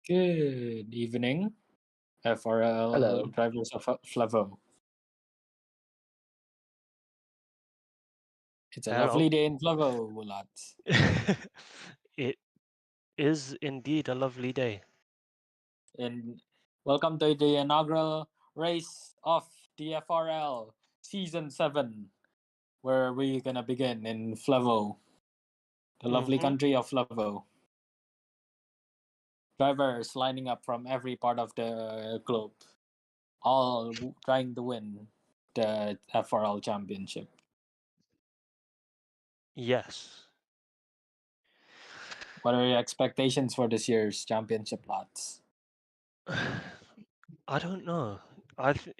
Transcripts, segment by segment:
Good evening, FRL Hello. drivers of Flevo. It's a Hello. lovely day in Flevo, lads. It is indeed a lovely day. And welcome to the inaugural race of the FRL Season 7, where we're gonna begin in Flevo, the lovely hmm country of Flevo. Drivers lining up from every part of the globe, all trying to win the FRL championship. Yes. What are your expectations for this year's championship, lads? I don't know.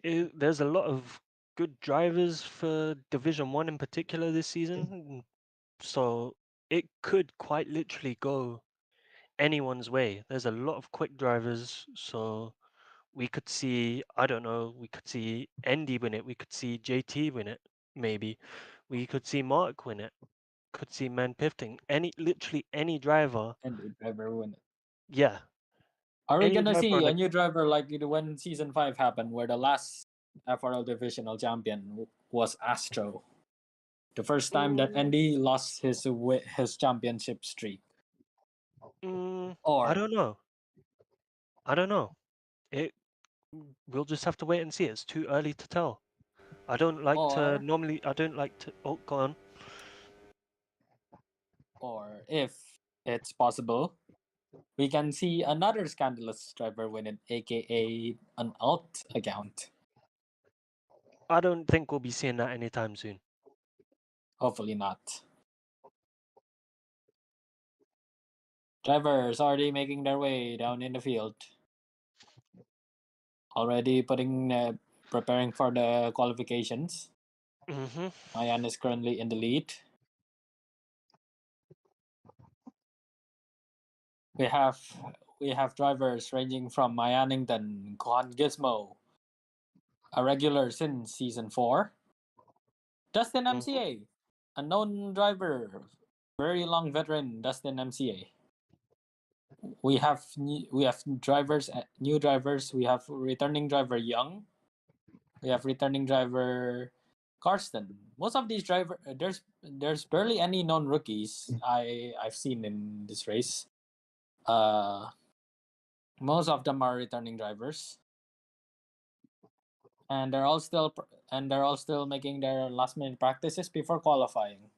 There's a lot of good drivers for Division 1 in particular this season, so it could quite literally go anyone's way. There's a lot of quick drivers, so we could see, I don't know, we could see Andy win it, we could see JT win it, maybe. We could see Mark win it, could see Man Pifting. Literally any driver. And the driver win it. Yeah. Are we Any gonna driver see on a a new driver like when Season 5 happened, where the last FRL divisional champion was Astro? The first time that Andy lost his championship streak. I Or don't know. I don't know. It we'll just have to wait and see. It's too early to tell. I don't like to or normally I don't like to oh go on. or if it's possible, we can see another scandalous driver win it, aka an alt account. I don't think we'll be seeing that anytime soon. Hopefully not. Drivers already making their way down in the field. Already preparing for the qualifications. Mayan is currently in the lead. We have drivers ranging from Mayanington, Kuhan Gizmo, a regular since Season 4. Dustin MCA, a known driver, very long veteran Dustin MCA. We have drivers, new drivers. We have returning driver Young. We have returning driver Karsten. Most of these drivers, there's barely any known rookies I've seen in this race. Most of them are returning drivers, and they're all still making their last minute practices before qualifying.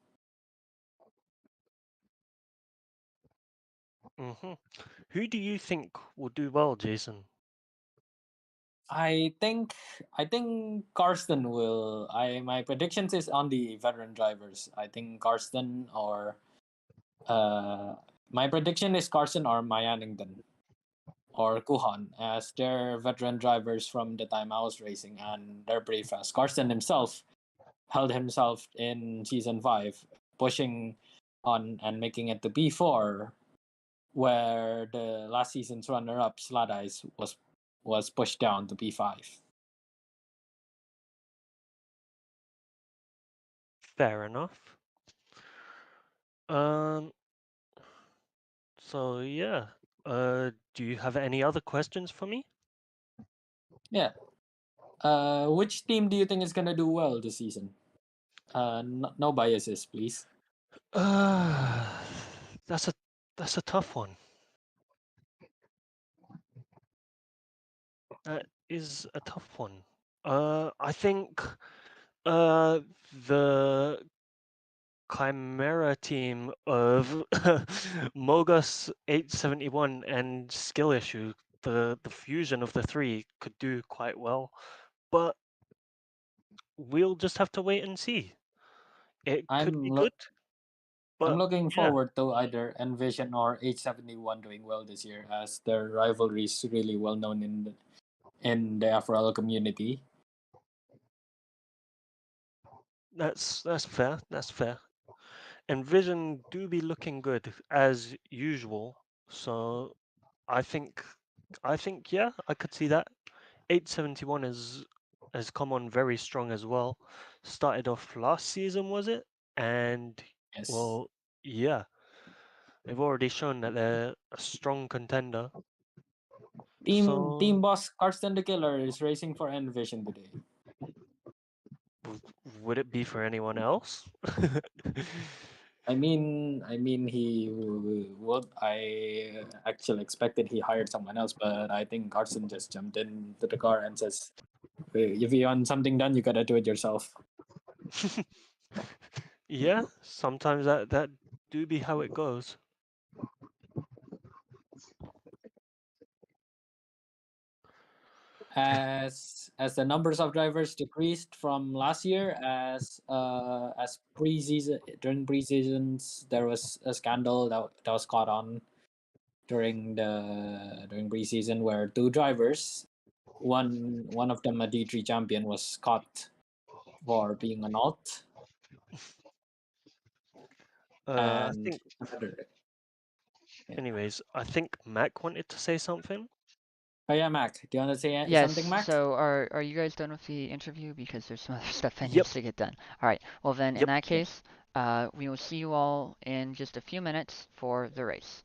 Who do you think will do well, Jason? I think Karsten will. My predictions is on the veteran drivers. I think Karsten or my prediction is Karsten or Mayanington or Kuhan, as they're veteran drivers from the time I was racing, and they're pretty fast. Karsten himself held himself in Season 5, pushing on and making it to P4, where the last season's runner-up, Sladice, was pushed down to P5. Fair enough. So yeah. Do you have any other questions for me? Yeah. Which team do you think is gonna do well this season? No biases, please. That's a tough one. That is a tough one. I think the Chimera team of Mogus 871 and Skill Issue, the fusion of the three could do quite well, but we'll just have to wait and see. It could be good. I'm But looking yeah. forward to either Envision or H71 doing well this year, as their rivalry is really well known in the FRL community. That's fair. That's fair. Envision do be looking good as usual. So I think yeah, I could see that. 871 has come on very strong as well. Started off last season, was it? And Yes. well, yeah. They've already shown that they're a strong contender. Team So boss Karsten the Killer is racing for Envision today. would it be for anyone else? I mean, he would. I actually expected he hired someone else, but I think Carson just jumped into the car and says, "If you want something done, you gotta do it yourself." Yeah, sometimes that do be how it goes. As the numbers of drivers decreased from last year, as preseason during preseasons there was a scandal that was caught on during preseason where two drivers, one of them a D3 champion, was caught for being an alt, I and think, anyways, I think Mac wanted to say something. oh yeah, Mac, do you want to say Yes, something, Mac? so are you guys done with the interview? Because there's some other stuff that Yep, needs to get done. All right, well then, in yep. that case, we will see you all in just a few minutes for the race.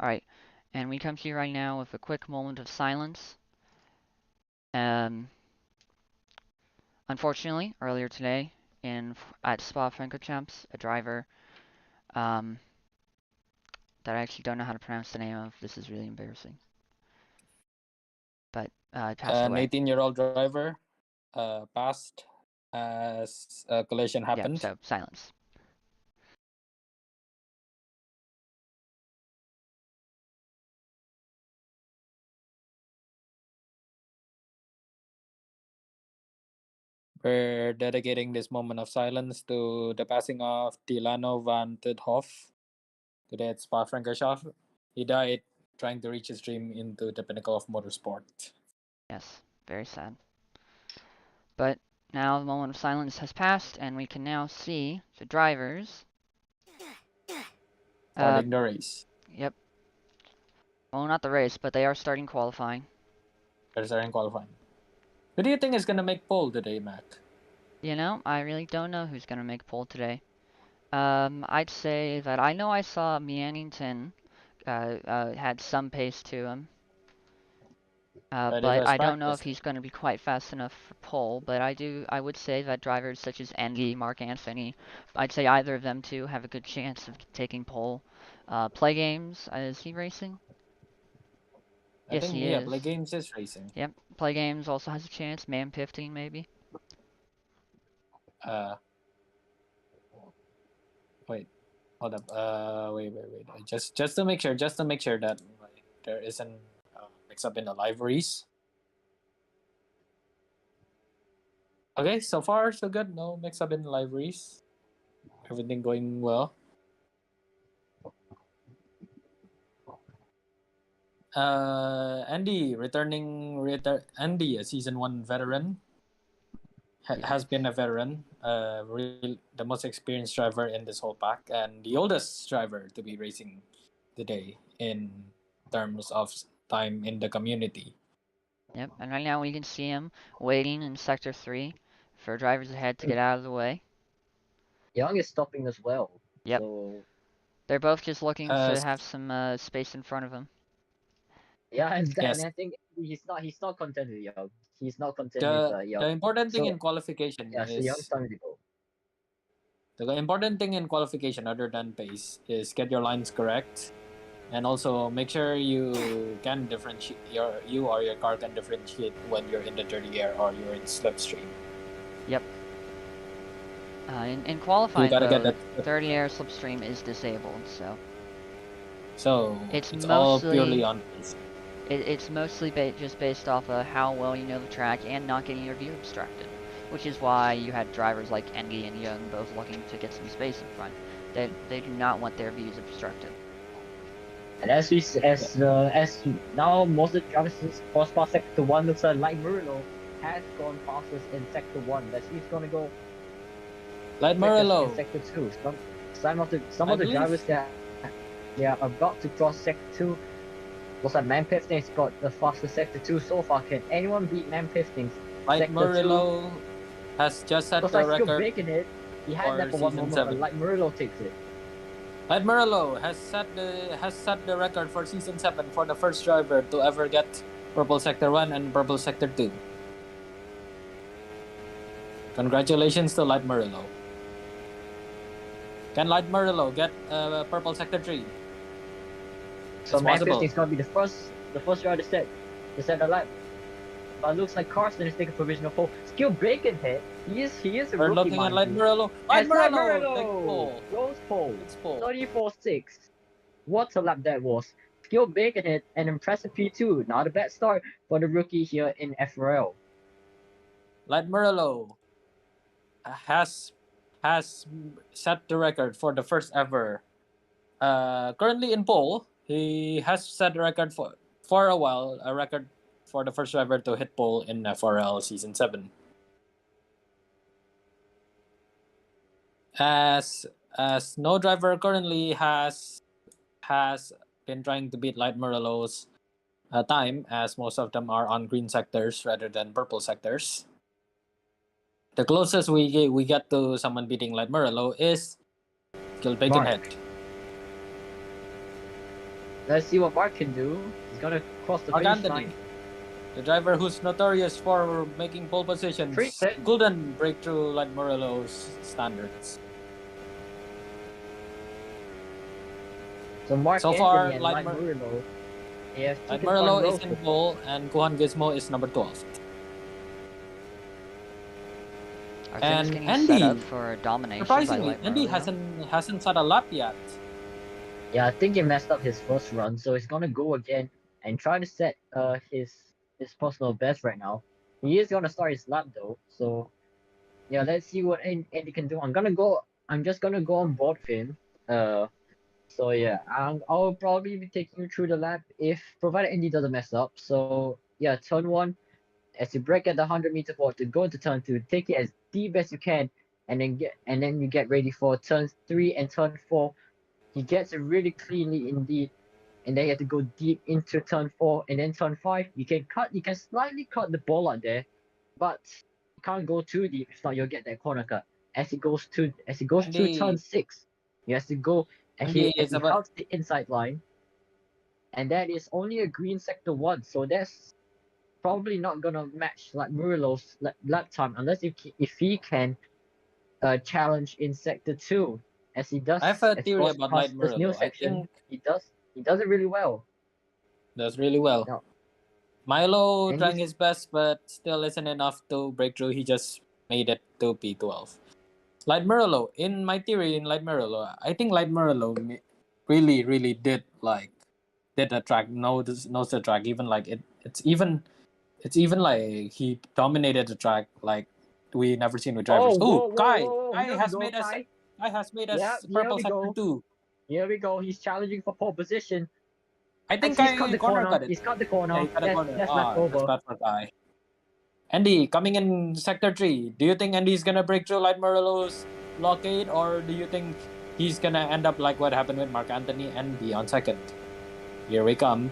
All right, and we come to you right now with a quick moment of silence. Um, Unfortunately, earlier today at Spa-Francorchamps, a driver that I actually don't know how to pronounce the name of. This is really embarrassing. But passed An away. 18-year-old driver passed as a collision Yep, happened. so silence. We're dedicating this moment of silence to the passing of Dilano van Tudhoff today at Spa-Francorchamps. He died trying to reach his dream into the pinnacle of motorsport. Yes, very sad. But now the moment of silence has passed, and we can now see the drivers. Starting the race. Yep. Well, not the race, but they are starting qualifying. They're starting qualifying. Who do you think is going to make pole today, Mac? You know, I really don't know who's gonna make pole today. I'd say that I know I saw Mannington had some pace to him. But it But was I don't know if practice. he's going to be quite fast enough for pole. But I would say that drivers such as Andy, Mark Anthony, I'd say either of them two have a good chance of taking pole. Play games, is he racing? I Yes, think, he yeah, is. Play Games is racing. Yep, play games also has a chance. Man 15 maybe. Uh, Wait, hold up. Wait. Just to make sure, that like, there isn't mix up in the liveries. Okay, so far so good. No mix-up in liveries. Everything going well. Andy, Andy, a season 1 veteran, has been a veteran, the most experienced driver in this whole pack, and the oldest driver to be racing today in terms of time in the community. Yep, and right now we can see him waiting in Sector 3 for drivers ahead to get out of the way. Young is stopping as well. Yep. So They're both just looking Uh, to have some space in front of him. yeah, and Yes. I think he's not content with Young. He's not content with The Young. important thing So in qualification yeah, so Young's is time to go. the important thing in qualification other than pace is get your lines correct, and also make sure you can differentiate you or your car can differentiate when you're in the dirty air or you're in slipstream. Yep. In qualifying, gotta get though, that- 30 air slipstream is disabled, so So It's all mostly- purely on pace. it's mostly just based off of how well you know the track and not getting your view obstructed, which is why you had drivers like Engie and Young both looking to get some space in front. They do not want their views obstructed. And as now most of the drivers cross past sector 1 looks like Murillo has gone fastest in sector 1. Let's see who's gonna go Light quickest Murillo. in sector 2. Some of the believe- drivers that they are about to cross sector 2. Looks like Man Pifting's got the fastest sector 2 so far. Can anyone beat Man Pifting's Light sector 2? Murillo has just set Looks the like still record. breaking it. He had for that for one season moment, 7. but like Murillo takes it. Light Murillo has set the record for season 7 for the first driver to ever get purple sector 1 and purple sector 2. Congratulations to Light Murillo. Can Light Murillo get purple sector 3? So It's Man possible. Pifting's gonna be the first driver to set the lap. But it looks like Carson is taking provisional pole. Skill breaking hit. He is a We're rookie. looking at mind Light you. Murillo. Yes, Light Light Murillo! Take pole. Rose pole. It's pole. 34.6. What a lap that was. Skill breaking hit, an impressive P2. Not a bad start for the rookie here in FRL. Light Murillo has set the record for the first ever. Currently in pole, he has set the record for a while, a record for the first driver to hit pole in FRL season 7. As no driver currently has been trying to beat Light Murillo's time, as most of them are on green sectors rather than purple sectors. The closest we get to someone beating Light Murillo is Skill Bacon Mark. Head. Let's see what Mark can do. He's gonna cross the Mark finish Anthony, line. the driver who's notorious for making pole positions, Pretend. couldn't break through Light Murillo's standards. So Mark So Anthony far, and Light Light Murillo. They have Light taken Murillo front is row in so far. pole and Kuhan Gizmo is number 12. Our And team is getting Andy, set up for domination by Surprisingly, Light Andy Murillo. hasn't set a lap yet. Yeah, I think he messed up his first run, so he's gonna go again and try to set his personal best right now. He is gonna start his lap though, so yeah, let's see what Andy can do. I'm just gonna go on board with him. So yeah, I'll probably be taking you through the lap if provided Andy doesn't mess up. So yeah, turn 1, as you break at the 100-meter port to go into turn 2, take it as deep as you can, and then you get ready for turn 3 and turn 4. He gets it really cleanly indeed, and then you have to go deep into turn 4 and then turn 5. You can slightly cut the ball out there, but you can't go too deep. If not, you'll get that corner cut. As it goes through turn 6, you have to go as he hugs the inside line, and that is only a green sector 1, so that's probably not gonna match like Murillo's lap time unless if he can challenge in sector 2, as he does. I have a as theory goes about past Light this new Murillo. I section. think He does it really well. does really well. No. Milo And trying he's- his best, but still isn't enough to break through. He just made it to P12. Light Murillo, in my theory, in Light Murillo, I think Light Murillo really did the track, knows the track. Even like it's even like he dominated the track like we never seen with drivers. whoa, Kai here we has go, made us. Kai. Kai has made us Yeah, here purple we sector go. 2. Here we go. He's challenging for pole position. I think He's Kai cut the corner corner. got it. He's cut the Yeah, corner. he got a corner. That's left That's over. bad for Kai. Andy coming in sector 3. Do you think Andy's gonna break through Light Murillo's blockade, or do you think he's gonna end up like what happened with Mark Anthony and be on second? Here we come.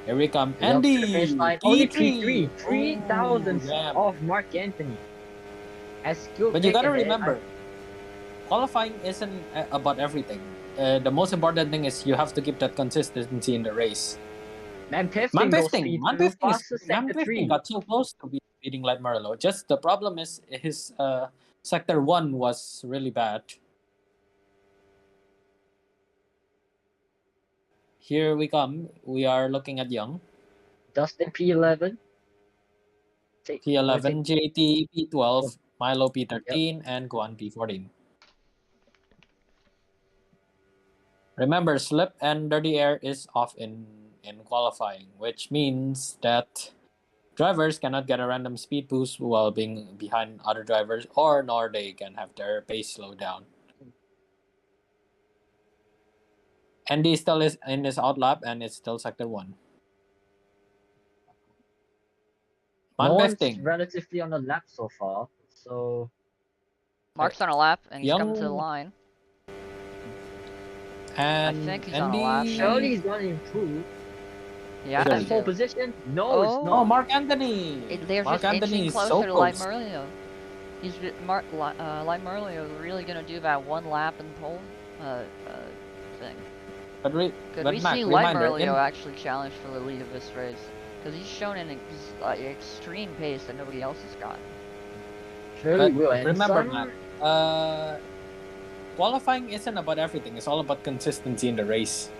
Here we come. He's up to the finish Andy! line. Only P3! 3 thousandths damn. of Mark Anthony. As skilled But you gotta ahead, remember, qualifying isn't about everything. The most important thing is you have to keep that consistency in the race. Man Man Pifting got so close to beating Light Murillo. Just the problem is his sector 1 was really bad. Here we come. We are looking at Young. Dustin P11. P11, JT P12, Milo P13, and Guan P14. Remember, slip and dirty air is off in qualifying, which means that drivers cannot get a random speed boost while being behind other drivers, nor they can have their pace slow down. Andy still is in his outlap, and it's still sector 1. No one's Manfesting. relatively on the lap so far, so Mark's on a lap, and he's coming to the Young- line. And I think he's Andy... on a lap. surely he's gonna improve. Yeah, Sure. I That's think pole position? No, it's Oh. Oh, not. Mark Anthony! they're Mark just Anthony inching is closer so to Light close. Murillo. Light Murillo really gonna do that one lap and pole thing. But Could but we Mac, see Light reminder, Murillo actually challenge for the lead of this race? Because he's shown an extreme pace that nobody else has gotten. Surely But will. And remember, some- Mac, qualifying isn't about everything. It's all about consistency in the race.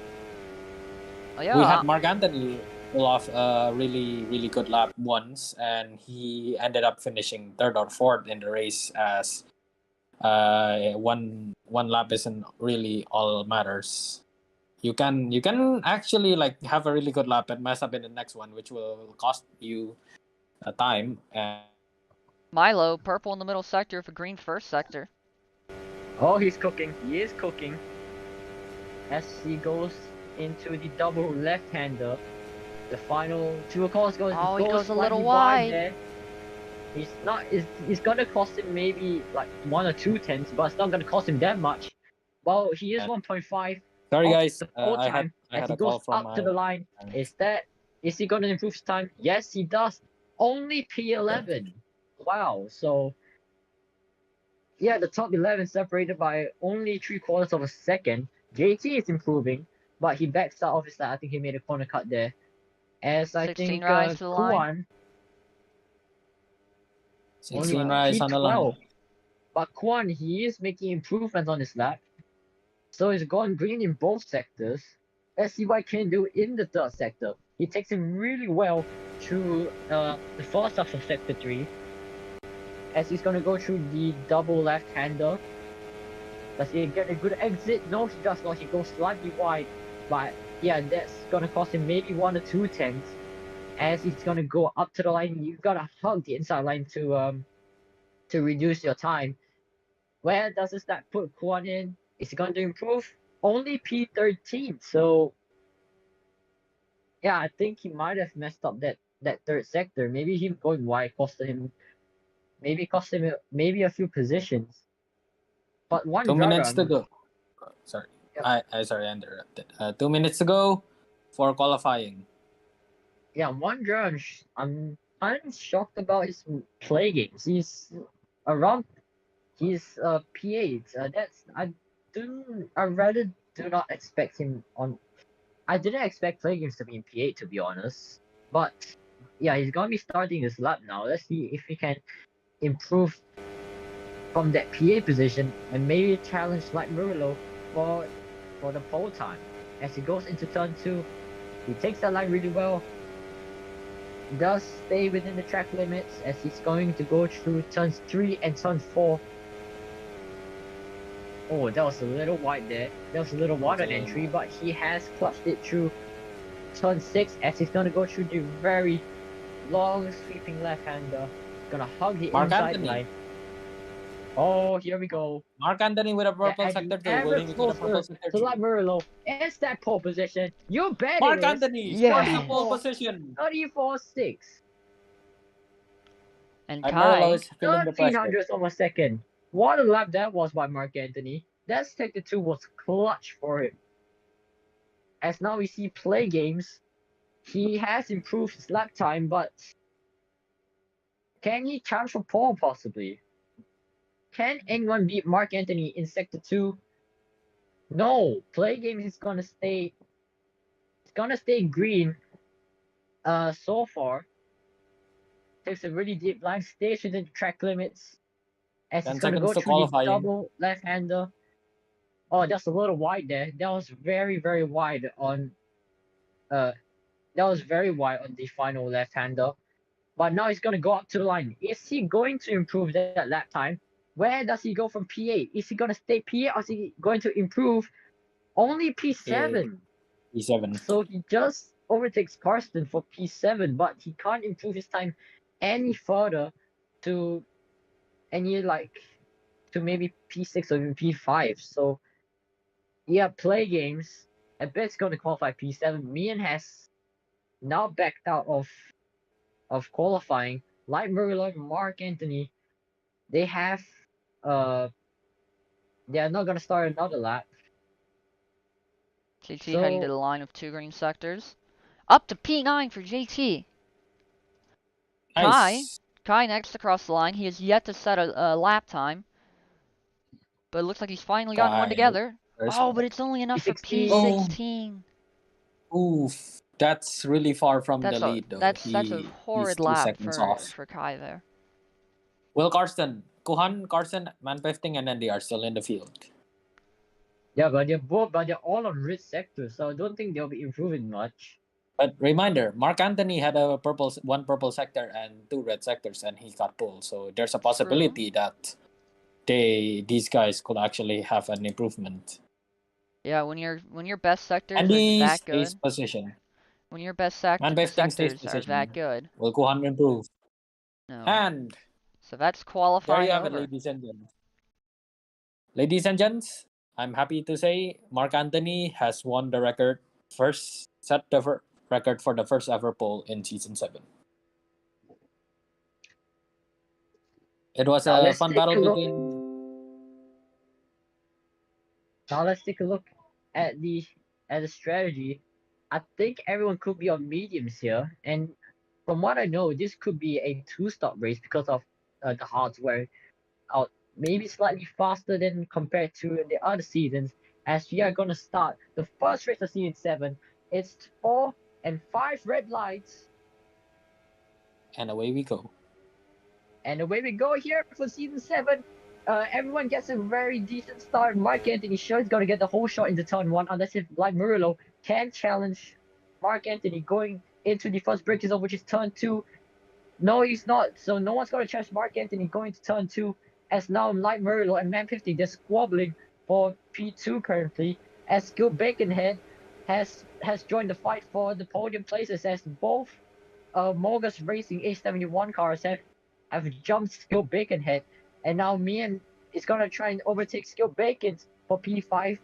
Oh yeah, We had Mark Anthony pull off a really, really good lap once, and he ended up finishing 3rd or 4th in the race as one lap isn't really all matters. You can actually like have a really good lap and mess up in the next one, which will cost you time. And Milo, purple in the middle sector for green first sector. Oh, he's cooking. He is cooking. As he goes into the double left-hander. The final two calls goes. Oh, he goes a little slightly wide. there. He's gonna cost him maybe like 1 or 2 tenths, but it's not gonna cost him that much. Well, he is 1.5. sorry off guys, the pole I time had as a he call goes from up to the line. Is he gonna improve his time? Yes, he does. Only P11. Wow. So yeah, the top 11 separated by only 3/4 of a second. JT is improving, but he backs out of his lap. I think he made a corner cut there. As I 16 think rise to the line. Kuan 16 rise on the line. P12. But Kuan, he is making improvements on his lap. So he's gone green in both sectors. Let's see what he can do in the 3rd sector. He takes him really well through the first half of sector 3. As he's gonna go through the double left-hander. Does he get a good exit? No, he does not. He goes slightly wide. But yeah, that's gonna cost him maybe 1 or 2 tenths. As he's gonna go up to the line, you gotta hug the inside line to reduce your time. Where does that put Kuan in? Is he going to improve? Only P13. So yeah, I think he might have messed up that 3rd sector. Maybe him going wide cost him maybe a few positions. But 2 minutes to go. Sorry, Yep. I sorry I interrupted. 2 minutes to go for qualifying. Yeah, one driver, I'm shocked about his play games. He's around. He's P8. I rather do not expect him on. I didn't expect play games to be in P8 to be honest. But yeah, he's gonna be starting his lap now. Let's see if he can improve from that PA position and maybe challenge Light Murillo for the pole time. As he goes into turn 2, he takes that line really well. Does stay within the track limits as he's going to go through turns 3 and turn 4. Oh, that was a little wide there. That was a little wide on entry, but he has clutched it through turn 6 as he's going to go through the very long sweeping left-hander. Gonna hug the Mark inside Anthony. line. Oh, here we go. Mark Anthony with a purple sector 2. Will Ever he get a purple closer sector to 3? Light Murillo. It's that pole position. You bet Mark it is. Anthony Yeah. scores the pole 34 position. 34.6. And Amarillo Kai, is feeling the 13 pressure. hundredths of a second. What a lap that was by Mark Anthony. That sector 2 was clutch for him. As now we see play games, he has improved his lap time, but can he challenge for pole possibly? Can anyone beat Mark Anthony in sector 2? No. Play games is gonna stay green. So far. Takes a really deep line, stays within the track limits. As 10 he's gonna seconds go to through the qualifying. double left-hander. Oh, that's a little wide there. That was very, very wide on the final left-hander. But now he's gonna go up to the line. Is he going to improve that lap time? Where does he go from P8? Is he gonna stay P8 or is he going to improve only P7? P7. So he just overtakes Karsten for P7, but he can't improve his time any further to maybe P6 or even P5. So yeah, play games. I bet it's going to qualify P7. Mian has now backed out of qualifying. Like Murillo, Mark Anthony, they are not going to start another lap. JT heading to the line of 2 green sectors. Up to P9 for JT. Nice. Kai next across the line. He has yet to set a lap time. But it looks like he's finally gotten one Kai. together. First Oh, but it's only enough for P16. P16. Oof. That's really far from That's the a lead though. that's a He's horrid 2 lap seconds off. for Kai there. Will Karsten, Kuhan, Karsten, Man15 and Andy are still in the field. Yeah, but they're all on red sector, so I don't think they'll be improving much. But reminder, Mark Anthony had one purple sector and 2 red sectors, and he got pulled. So there's a possibility that these guys could actually have an improvement. Yeah, when your best sectors And are he that stays good, position. when your best Man15 stays sectors are position. that good, Will Kuhan improve? no. And So that's there qualifying you have it, over. ladies and gents. Ladies and gents, I'm happy to say Mark Anthony has won the record, record for the first ever pole in season 7. It was Now a let's fun take a battle look. between. Now let's take a look at the strategy. I think everyone could be on mediums here, and from what I know, this could be a 2-stop race because of the hards wearing out maybe slightly faster than compared to the other seasons. As we are gonna start the first race of season 7, it's 4 and 5 red lights, And away we go. and away we go here for season 7. Everyone gets a very decent start. Mark Anthony sure is gonna get the whole shot into turn 1, unless if like Murillo can challenge Mark Anthony going into the first braking zone, which is turn 2. No, he's not. So no one's gonna challenge Mark Anthony going to turn 2. As now Light Murillo and Man50 they're squabbling for P2 currently. As Skill Baconhead has joined the fight for the podium places, as both Mogus Racing A71 cars have jumped Skill Baconhead. And now Mian is gonna try and overtake Skill Bacon for P5.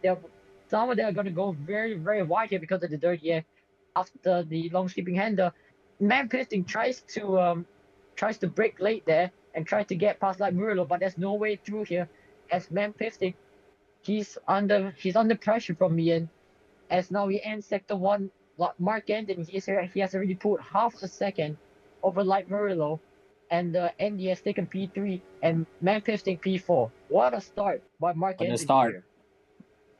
Some of them are gonna go very, very wide here because of the dirty air after the long sweeping hander. Man Pisting tries to break late there and try to get past like Murillo, but there's no way through here. As Man Pisting, he's under pressure from Mian. As now we end sector 1. Mark Anthony, he has already pulled half a second over Light Murillo, and Andy has taken P3 and Man Pisting P4. What a start by Mark What a Anthony start. here.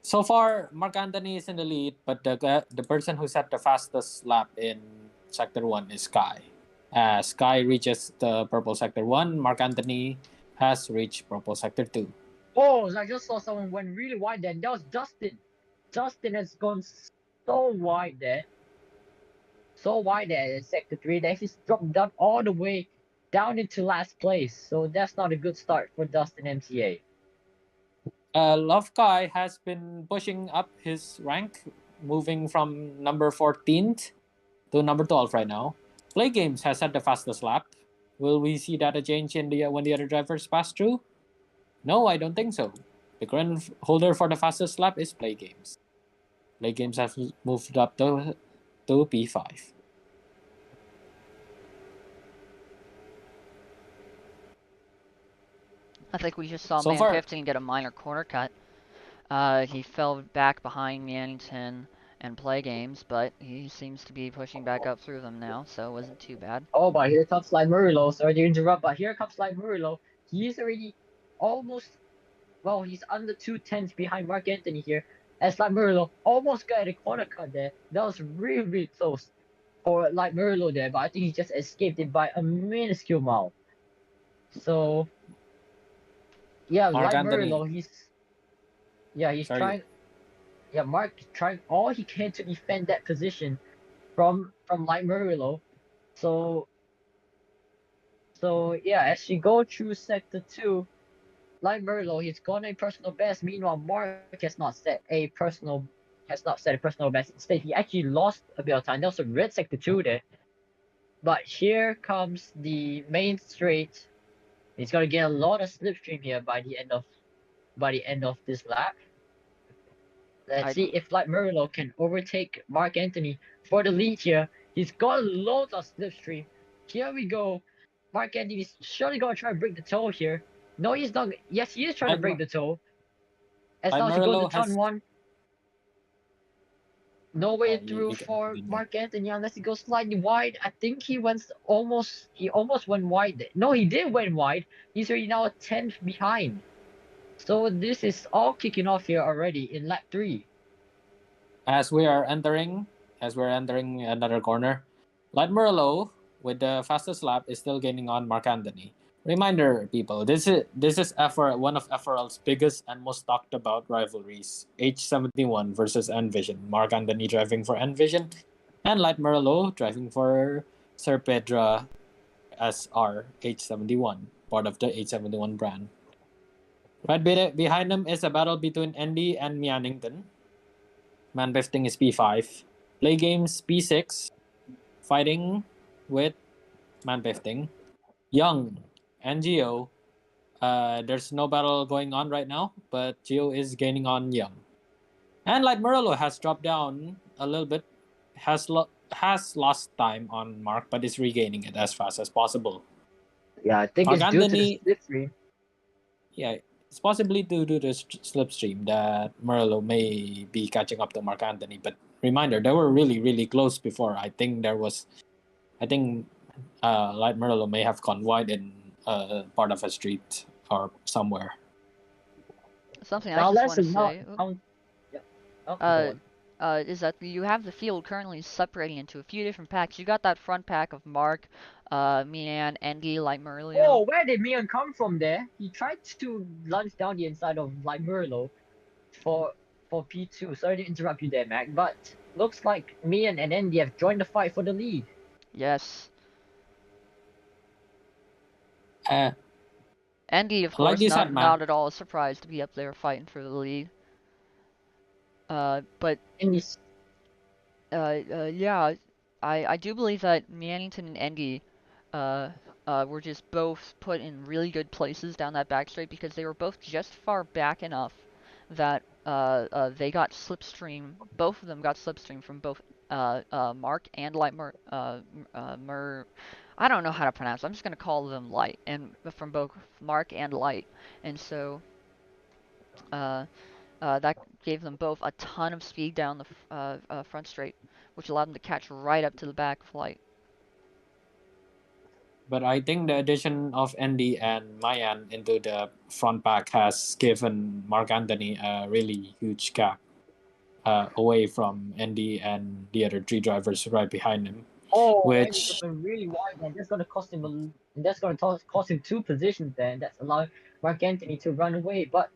So far, Mark Anthony is in the lead, but the person who set the fastest lap in Sector 1 is Sky. As Sky reaches the purple Sector 1, Mark Anthony has reached purple Sector 2. Oh, I just saw someone went really wide there. That was Justin. Justin has gone so wide there. So wide there in Sector 3 that he's dropped down all the way down into last place. So that's not a good start for Dustin MCA. Love Kai has been pushing up his rank, moving from number 14th to number 12 right now. Play Games has had the fastest lap, Will we see that a change in the when the other drivers pass through? No, I don't think so. The current holder for the fastest lap is Play Games. Play Games have moved up to P5. I think we just saw So Man far- 15 get a minor corner cut. He fell back behind Mannington and Play Games, but he seems to be pushing back up through them now, so it wasn't too bad. Oh, but here comes Slide Murillo. Sorry to interrupt, but here comes Slide Murillo. He's already almost, well, he's under 2 tenths behind Mark Anthony here. And Slide Murillo almost got a corner cut there. That was really, really close for Light Murillo there, but I think he just escaped it by a minuscule mile. So, yeah, Mark Light Anthony. Murillo, he's Sorry. trying. Yeah, Mark trying all he can to defend that position from Light Murillo. So yeah, as we go through sector 2, Light Murillo, he's gone a personal best. Meanwhile, Mark has not set a personal best. Instead, he actually lost a bit of time. There was a red sector 2 there. But here comes the main straight. He's gonna get a lot of slipstream here by the end of this lap. Let's see if Light Murillo can overtake Mark Anthony for the lead here. He's got loads of slipstream. Here we go. Mark Anthony's surely gonna try to break the toe here. No, he's not. Yes, he is trying to break the toe. As long as he goes to turn 1. No way through for Mark Anthony unless he goes slightly wide. I think he almost went wide. No, he did went wide. He's already now a 10th behind. So this is all kicking off here already in lap 3. As we're entering another corner, Light Murillo with the fastest lap is still gaining on Mark Anthony. Reminder, people, this is one of FRL's biggest and most talked about rivalries. H71 versus Envision. Mark Anthony driving for Envision, and Light Murillo driving for Sir Pedro SR H71, part of the H71 brand. Right behind them is a battle between Andy and Mannington. Man 15 is P5. Play Games P6. Fighting with Man 15. Young and Geo. There's no battle going on right now, but Geo is gaining on Young. And Light Murillo has dropped down a little bit. Has lost time on Mark, but is regaining it as fast as possible. Yeah, I think Mark it's due Anthony, to the slipstream. Yeah, it's possibly due to the slipstream that Murillo may be catching up to Mark Anthony. But reminder, they were really, really close before. I think Light Murillo may have gone wide in part of a street or somewhere. Something Now I just let's want to not. say. Go on. Is that you have the field currently separating into a few different packs. You got that front pack of Mark, Mian, Andy, Light Murillo. Oh, where did Mian come from there? He tried to lunge down the inside of Light Murillo for P2. Sorry to interrupt you there, Mac, but looks like Mian and Andy have joined the fight for the lead. Yes. Uh, Andy, of like course, you said, Matt. not at all surprised to be up there fighting for the lead. But Andy's yeah, I do believe that Mannington and Andy were just both put in really good places down that back straight because they were both just far back enough that they got slipstream. Both of them got slipstream from both Mark and Light I don't know how to pronounce it. I'm just gonna call them Light, and from both Mark and Light, and so that gave them both a ton of speed down the front straight, which allowed them to catch right up to the back of Light. But I think the addition of Andy and Mayan into the front pack has given Mark Anthony a really huge gap away from Andy and the other 3 drivers right behind him. Andy's really wide, and that's gonna cost him cost him 2 positions there, and that's allowing Mark Anthony to run away. But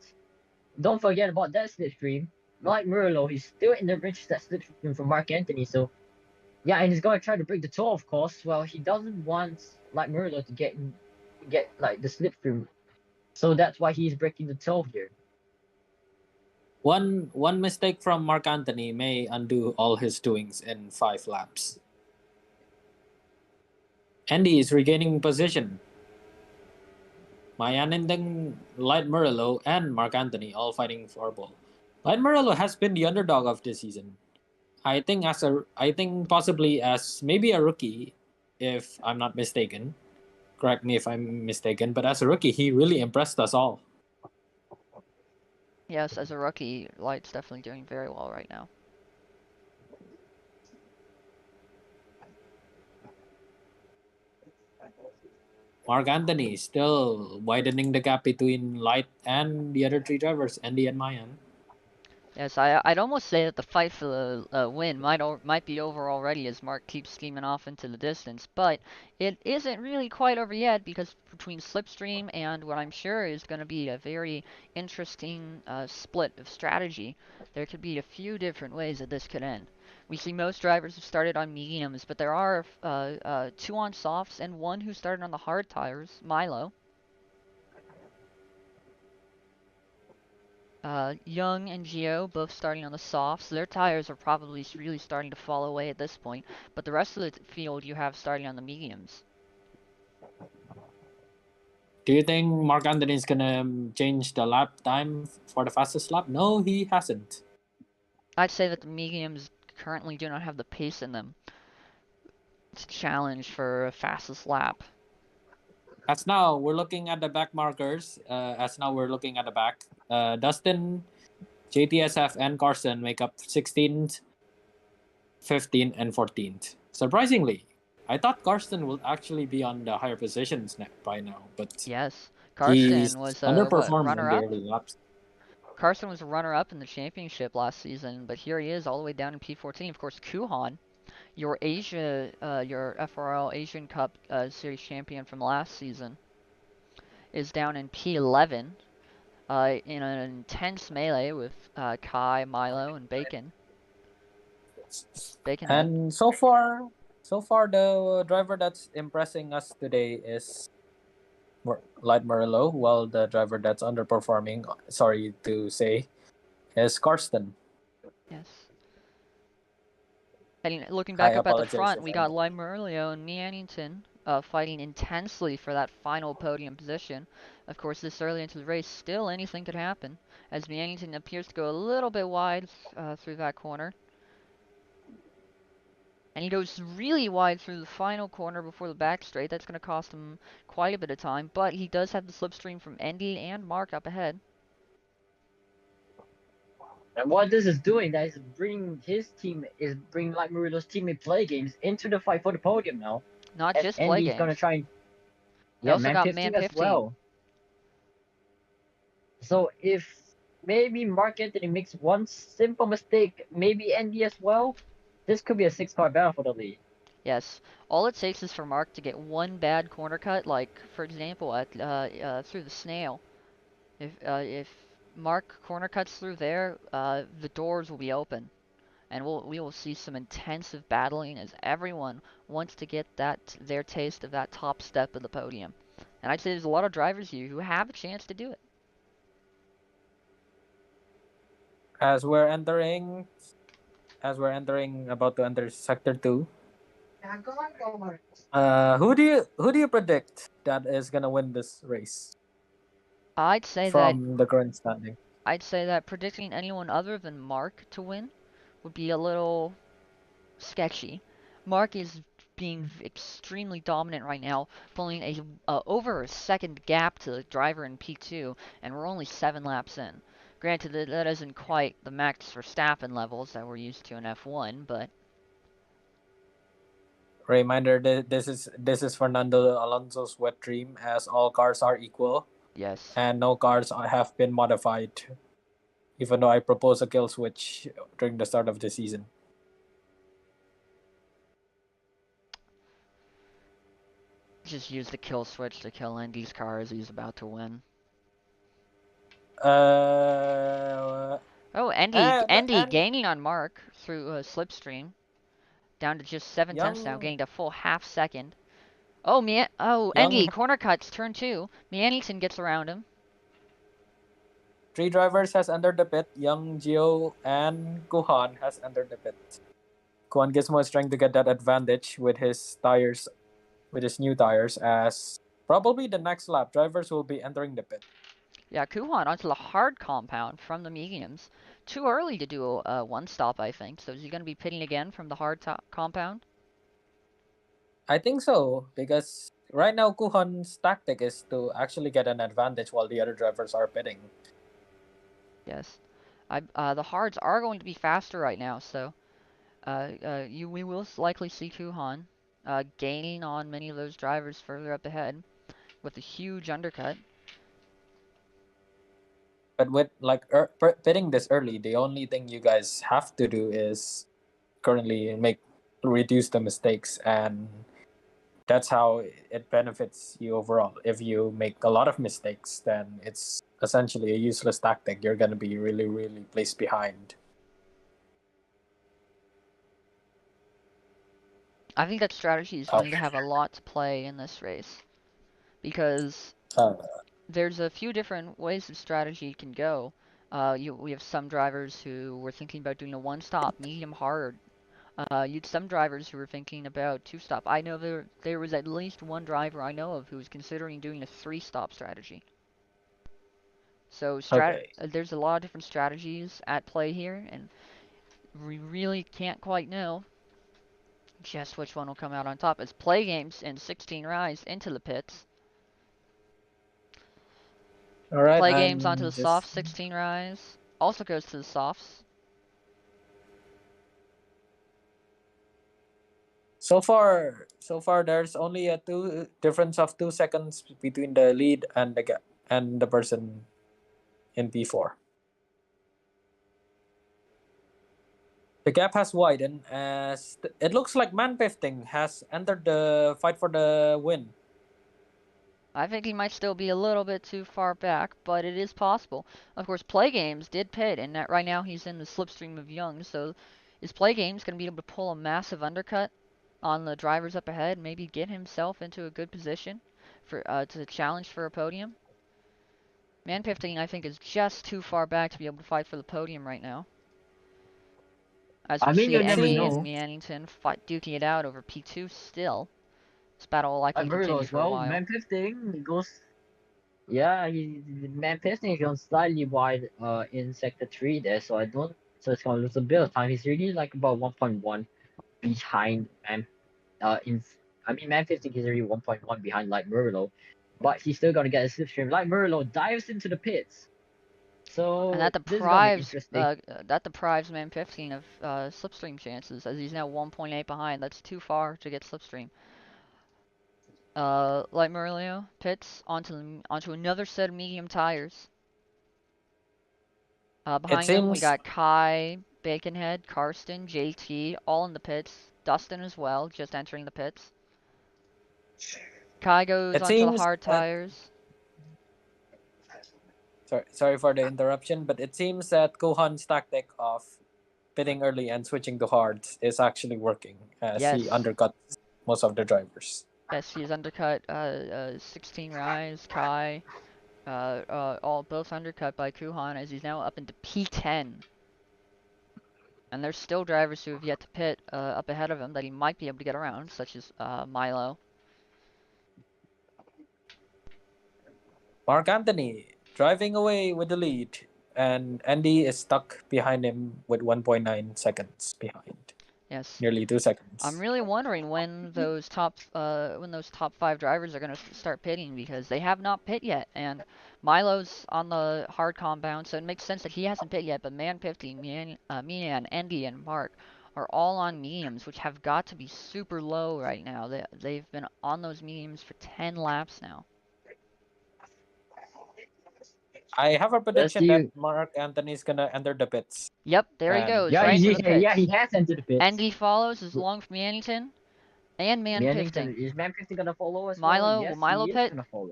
don't forget about that slipstream. Like Murillo, he's still in the range of that slipstream from Mark Anthony, so yeah, and he's gonna try to break the toe, of course. Well, he doesn't want like Murillo to get like the slipstream, so that's why he's breaking the toe here. One mistake from Mark Anthony may undo all his doings in 5 laps. Andy is regaining position. Mayanindeng, Light Murillo, and Mark Anthony all fighting for ball. Light Murillo has been the underdog of this season. I think possibly as maybe a rookie, if I'm not mistaken. Correct me if I'm mistaken, but as a rookie, he really impressed us all. Yes, as a rookie, Light's definitely doing very well right now. Mark Anthony still widening the gap between Light and the other three drivers, Andy and Mayan. Yes, I'd almost say that the fight for the win might be over already as Mark keeps steaming off into the distance, but it isn't really quite over yet because between Slipstream and what I'm sure is going to be a very interesting split of strategy, there could be a few different ways that this could end. We see most drivers have started on mediums, but there are 2 on softs and 1 who started on the hard tires, Milo. Young and Gio both starting on the softs. Their tires are probably really starting to fall away at this point, but the rest of the field you have starting on the mediums. Do you think Mark Anthony is gonna change the lap time for the fastest lap? No, he hasn't. I'd say that the mediums currently do not have the pace in them to challenge for a fastest lap. As now we're looking at the back markers. Dustin, JTSF, and Carson make up 16th, 15th, and 14th. Surprisingly, I thought Carson would actually be on the higher positions by now, but Yes, he's Carson was underperformed in the runner-up? early laps. Carson was a runner-up in the championship last season, but here he is all the way down in P14. Of course, Kuhan, your your FRL Asian Cup Series champion from last season, is down in P11 in an intense melee with Kai, Milo, and Bacon. Baconhead. And so far, the driver that's impressing us today is Light Murillo, while the driver that's underperforming, sorry to say, is Karsten. Yes. And looking back up at the front, we got Light Murillo and Mannington fighting intensely for that final podium position. Of course, this early into the race, still anything could happen, as Mannington appears to go a little bit wide through that corner. And he goes really wide through the final corner before the back straight. That's going to cost him quite a bit of time, but he does have the slipstream from Andy and Mark up ahead. And what this is doing, that is bringing Light Murillo's teammate Play Games into the fight for the podium now. Not as just Andy's Play Games. Gonna try and They also got Man Man 15 as 15. well. So if maybe Mark Anthony makes one simple mistake, maybe Andy as well, this could be a 6-car battle for the lead. Yes, all it takes is for Mark to get one bad corner cut, like for example at through the snail. If Mark corner cuts through there, the doors will be open, and we will see some intensive battling as everyone wants to get their taste of that top step of the podium. And I'd say there's a lot of drivers here who have a chance to do it. As we're about to enter sector 2. Who do you predict that is gonna win this race? I'd say from the current standing. I'd say that predicting anyone other than Mark to win would be a little sketchy. Mark is being extremely dominant right now, pulling over a second gap to the driver in P2, and we're only 7 laps in. Granted, that isn't quite the Max Verstappen levels that we're used to in F1, but reminder: this is Fernando Alonso's wet dream, as all cars are equal. Yes. And no cars have been modified, even though I proposed a kill switch during the start of the season. Just use the kill switch to kill Andy's car as he's about to win. Oh, Andy gaining on Mark through a slipstream. Down to just 7/10 now, gaining a full half second. Andy, corner cuts, turn 2. Mannington gets around him. 3 drivers has entered the pit. Young, Gio, and Kuhan has entered the pit. Kuhan Gizmo is trying to get that advantage with his tires with his new tires, as probably the next lap drivers will be entering the pit. Yeah, Kuhan onto the hard compound from the mediums. Too early to do a one stop, I think. So is he going to be pitting again from the hard compound? I think so, because right now Kuhan's tactic is to actually get an advantage while the other drivers are pitting. Yes. The hards are going to be faster right now, so we will likely see Kuhan gaining on many of those drivers further up ahead with a huge undercut. But with like pitting this early, the only thing you guys have to do is currently reduce the mistakes, and that's how it benefits you overall. If you make a lot of mistakes, then it's essentially a useless tactic. You're going to be really, really placed behind. I think that strategy is going to have a lot to play in this race because there's a few different ways of strategy can go. We have some drivers who were thinking about doing a one-stop, medium, hard. You'd some drivers who were thinking about two-stop. I know there was at least one driver I know of who was considering doing a three-stop strategy. So there's a lot of different strategies at play here, and we really can't quite know just which one will come out on top. As Play Games and 16 Rise into the pits. All right, Play Games onto the softs, 16 Rise. Also goes to the softs. So far, there's only a difference of 2 seconds between the lead and the person in P4. The gap has widened as it looks like Man15 has entered the fight for the win. I think he might still be a little bit too far back, but it is possible. Of course, Play Games did pit, and right now he's in the slipstream of Young, so is Play Games going to be able to pull a massive undercut on the drivers up ahead, maybe get himself into a good position for to challenge for a podium? Man15, I think, is just too far back to be able to fight for the podium right now. As we see you never Andy know. and Mannington duking it out over P2 still. This battle will likely Very continue as for a well. while. Man15 goes. Yeah, Man15 is going slightly wide in sector 3 there, so so it's gonna lose a bit of time. He's really like about 1.1 behind Man15 is already 1.1 behind Light Murillo, but he's still gonna get a slipstream. Light Murillo dives into the pits. So And that this is gonna be deprives interesting. Man15 of slipstream chances, as he's now 1.8 behind. That's too far to get slipstream. Light Murillo pits onto another set of medium tires. Behind him we got Kai, Baconhead, Karsten, JT, all in the pits. Dustin as well, just entering the pits. Kai goes onto the hard tires. Sorry for the interruption, but it seems that Kohan's tactic of pitting early and switching to hards is actually working, as he undercuts most of the drivers. Yes, he has undercut 16 Rise, Kai, both undercut by Kuhan, as he's now up into P10. And there's still drivers who have yet to pit up ahead of him that he might be able to get around, such as Milo. Mark Anthony driving away with the lead, and Andy is stuck behind him with 1.9 seconds behind. Yes. Nearly 2 seconds. I'm really wondering when those top 5 drivers are going to start pitting, because they have not pit yet, and Milo's on the hard compound, so it makes sense that he hasn't pit yet. But Man15, Mian, Andy, and Mark are all on mediums, which have got to be super low right now. They've been on those mediums for 10 laps now. I have a prediction that Mark Anthony's gonna enter the pits. Yep, there he goes. Yeah, right into the pits. Yeah, he has entered the pits. Andy follows as long from Mannington and Man15. Is Man15 gonna follow as well? Yes, Milo he pit. is gonna follow.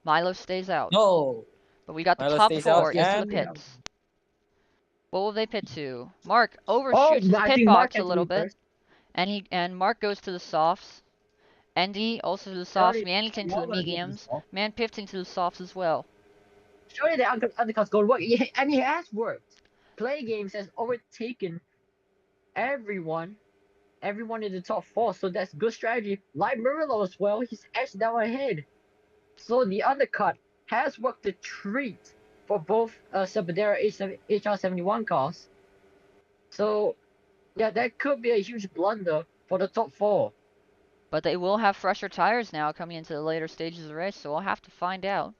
Milo stays out. No. But we got the top 4 into the pits. What will they pit to? Mark overshoots his pit box a little bit. And Mark goes to the softs. Andy also to the softs. Mannington to the mediums. Man15 to the softs as well. Surely the undercut's gonna work. And it has worked. Play Games has overtaken everyone everyone in the top 4, so that's good strategy. Like Murillo as well, he's edged down ahead. So the undercut has worked a treat for both Sabadera HR71 cars. So yeah, that could be a huge blunder for the top 4. But they will have fresher tires now coming into the later stages of the race, so we'll have to find out.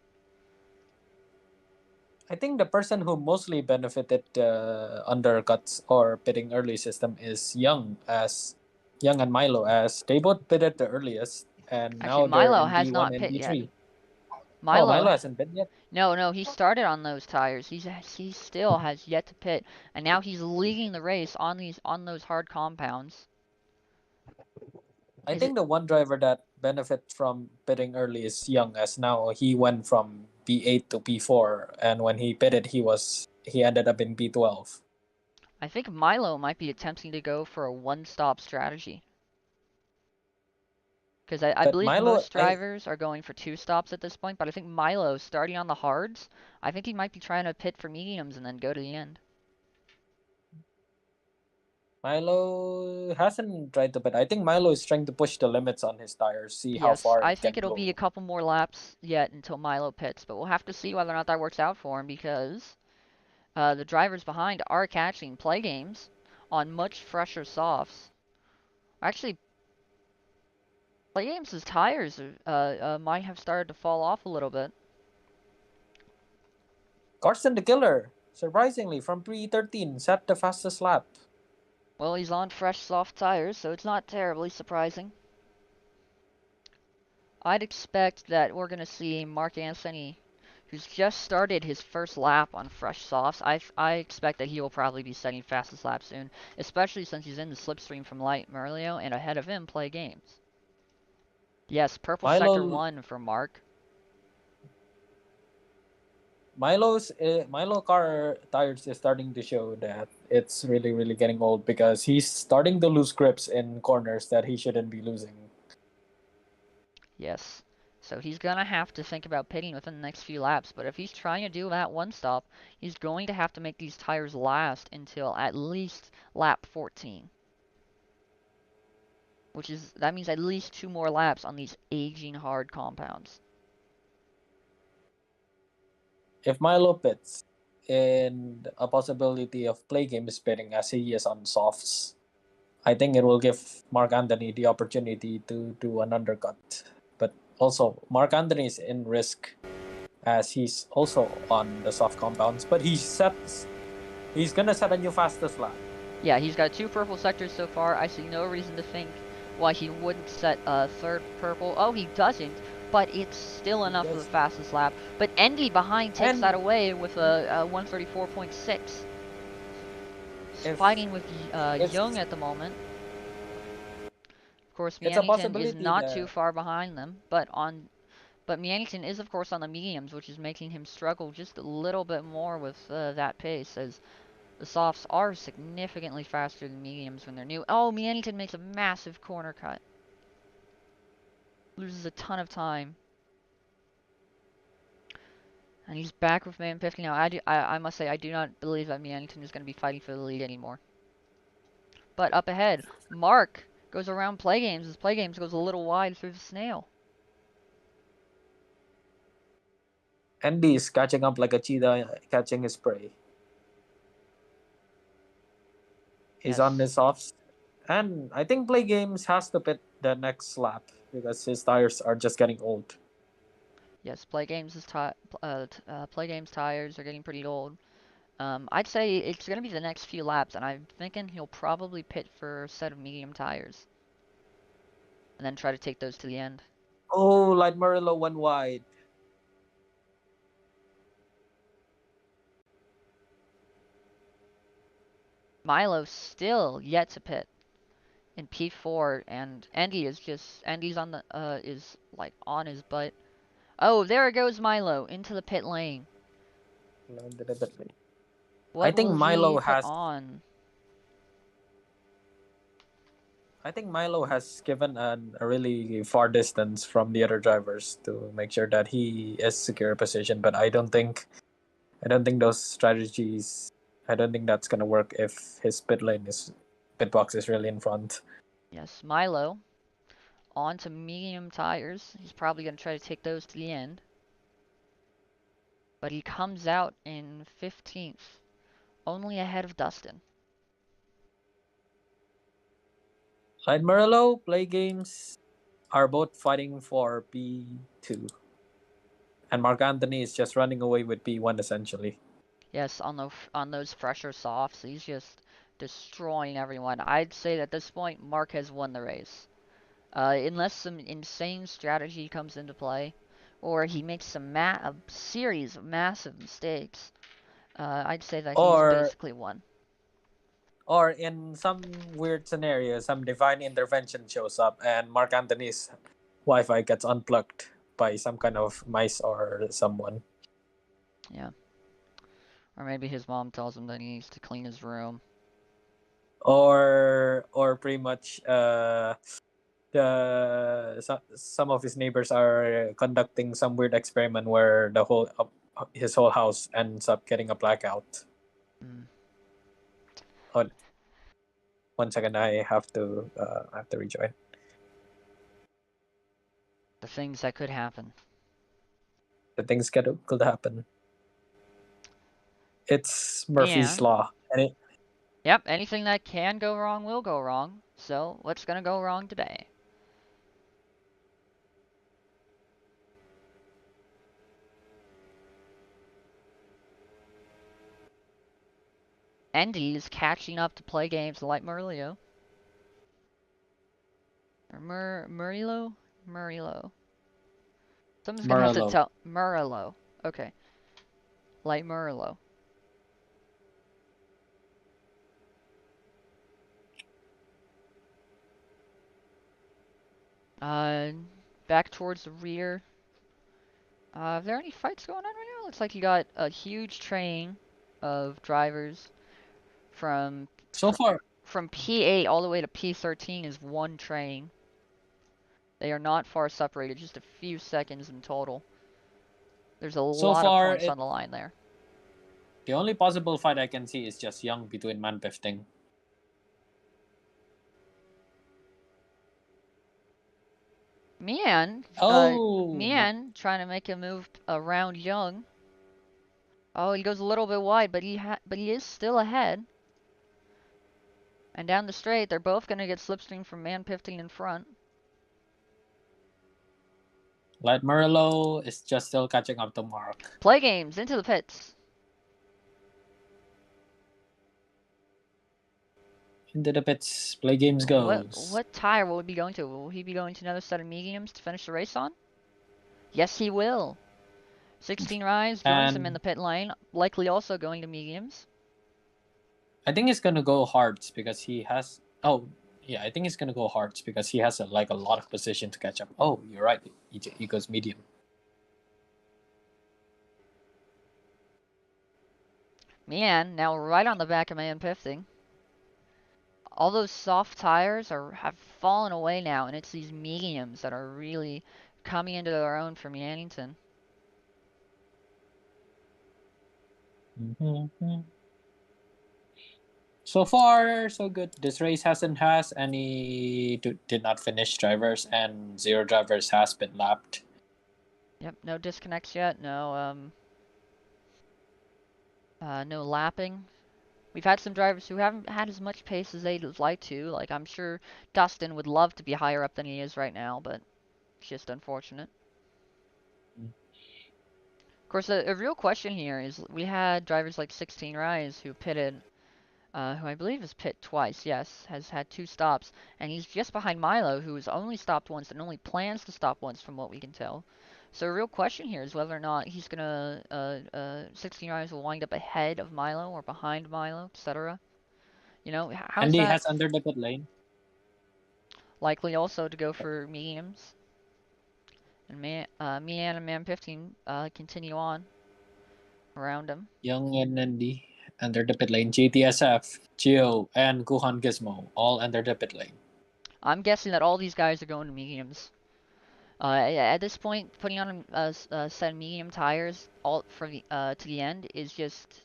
I think the person who mostly benefited undercuts or pitting early system is Young and Milo, as they both pitted the earliest, and Actually, now they're Milo in has B1 not and pit yet. B3. Oh, Milo, Milo hasn't been yet. no, he started on those tires. He still has yet to pit, and now he's leading the race on those hard compounds. I think the one driver that benefits from pitting early is Young, as now he went from B8 to P4, and when he pitted, he ended up in B12. I think Milo might be attempting to go for a one-stop strategy. Because I But believe Milo, most drivers are going for 2 stops at this point, but I think Milo, starting on the hards, I think he might be trying to pit for mediums and then go to the end. Milo hasn't tried to pit. I think Milo is trying to push the limits on his tires, see how Yes, far I it can think it'll go. be a couple more laps yet until Milo pits, but we'll have to see whether or not that works out for him because the drivers behind are catching play games on much fresher softs. Actually, play games' tires might have started to fall off a little bit. Carson the Killer, surprisingly, from P13, set the fastest lap. Well, he's on fresh soft tires, so it's not terribly surprising. I'd expect that we're going to see Mark Anthony, who's just started his first lap on fresh softs. I expect that he will probably be setting fastest lap soon, especially since he's in the slipstream from Light Murillo, and ahead of him play games. Yes, purple sector 1 for Mark. Milo car tires is starting to show that it's really getting old, because he's starting to lose grips in corners that he shouldn't be losing. Yes. So he's going to have to think about pitting within the next few laps, but if he's trying to do that one stop, he's going to have to make these tires last until at least lap 14. That means at least 2 more laps on these aging hard compounds. If Milo pits, and a possibility of play game pitting as he is on softs, I think it will give Mark Anthony the opportunity to do an undercut. But also, Mark Anthony is in risk, as he's also on the soft compounds, but he's gonna set a new fastest lap. Yeah, he's got 2 purple sectors so far. I see no reason to think why he wouldn't set a 3rd purple. Oh, he doesn't, but it's still enough for the fastest lap. But Endy behind takes that away with a 134.6. Fighting with Young at the moment. Of course, Miannington is not too far behind them, but Miannington is of course on the mediums, which is making him struggle just a little bit more with that pace, as the softs are significantly faster than mediums when they're new. Oh, Miannington makes a massive corner cut. Loses a ton of time. And he's back with Man 50 now. I must say, I do not believe that Miannington is going to be fighting for the lead anymore. But up ahead, Mark goes around Play Games as Play Games goes a little wide through the snail. Andy is catching up like a cheetah catching his prey. He's on his softs. And I think Play Games has to pit the next lap, because his tires are just getting old. Yes, Play Games' tires are getting pretty old. I'd say it's going to be the next few laps, and I'm thinking he'll probably pit for a set of medium tires. And then try to take those to the end. Oh, Light Murillo went wide. Milo still yet to pit in P4, and Andy's on the is like on his butt. Oh, there goes Milo into the pit lane. What I think will Milo he put has on? I think Milo has given a really far distance from the other drivers to make sure that he is secure position, but I don't think those strategies. I don't think that's gonna work if his pit box is really in front. Yes, Milo on to medium tires. He's probably going to try to take those to the end. But he comes out in 15th, only ahead of Dustin. Light Murillo, Play Games are both fighting for P2. And Mark Anthony is just running away with P1 essentially. Yes, on those fresher softs, he's just destroying everyone. I'd say that at this point, Mark has won the race. Unless some insane strategy comes into play, or he makes a series of massive mistakes, I'd say that he's Or basically won. or in some weird scenario, some divine intervention shows up and Mark Anthony's Wi-Fi gets unplugged by some kind of mice or someone. Yeah. Or maybe his mom tells him that he needs to clean his room. Or pretty much some of his neighbors are conducting some weird experiment where his whole house ends up getting a blackout. Mm. Hold 1 second, I have to rejoin. The things that could happen. The things could happen. It's Murphy's Law. Yep, anything that can go wrong will go wrong. So, what's gonna go wrong today? Andy's catching up to Play Games like Murillo. Or Murillo? Murillo. Someone's gonna have to tell Murillo. Okay. Like Murillo. Back towards the rear. Are there any fights going on right now? Looks like you got a huge train of drivers from from P8 all the way to P13 is one train. They are not far separated, just a few seconds in total. There's a lot of points on the line there. The only possible fight I can see is just Young between Man15. Mian trying to make a move around Young. Oh, he goes a little bit wide, but he is still ahead. And down the straight, they're both gonna get slipstream from Man15 in front. Light Murillo is just still catching up to Mark. Play Games into the pits. Into the pits, Play Games goes. What tire will he be going to? Will he be going to another set of mediums to finish the race on? Yes, he will. 16 Rise joins him in the pit lane, likely also going to mediums. I think he's gonna go hards because he has. Oh, yeah, I think he's gonna go hards because he has a lot of position to catch up. Oh, you're right. He goes medium. Mian now right on the back of Man15. All those soft tires have fallen away now, and it's these mediums that are really coming into their own for Yannington. Mm-hmm. So far, so good. This race has any did not finish drivers, and 0 drivers has been lapped. Yep, no disconnects yet. No no lapping. We've had some drivers who haven't had as much pace as they'd like to. Like, I'm sure Dustin would love to be higher up than he is right now, but it's just unfortunate. Of course, a real question here is we had drivers like 16 Rise who pitted, who I believe has pit twice, yes, has had 2 stops, and he's just behind Milo, who has only stopped once and only plans to stop once from what we can tell. So a real question here is whether or not he's gonna, 16 Rise will wind up ahead of Milo or behind Milo, etc. You know, how's Andy that? has under the pit lane. Likely also to go for mediums. And Mian and Man15 continue on around him. Young and Andy under the pit lane. GTSF, Gio, and Kuhan Gizmo all under the pit lane. I'm guessing that all these guys are going to mediums. At this point, putting on a set of medium tires all for the to the end is just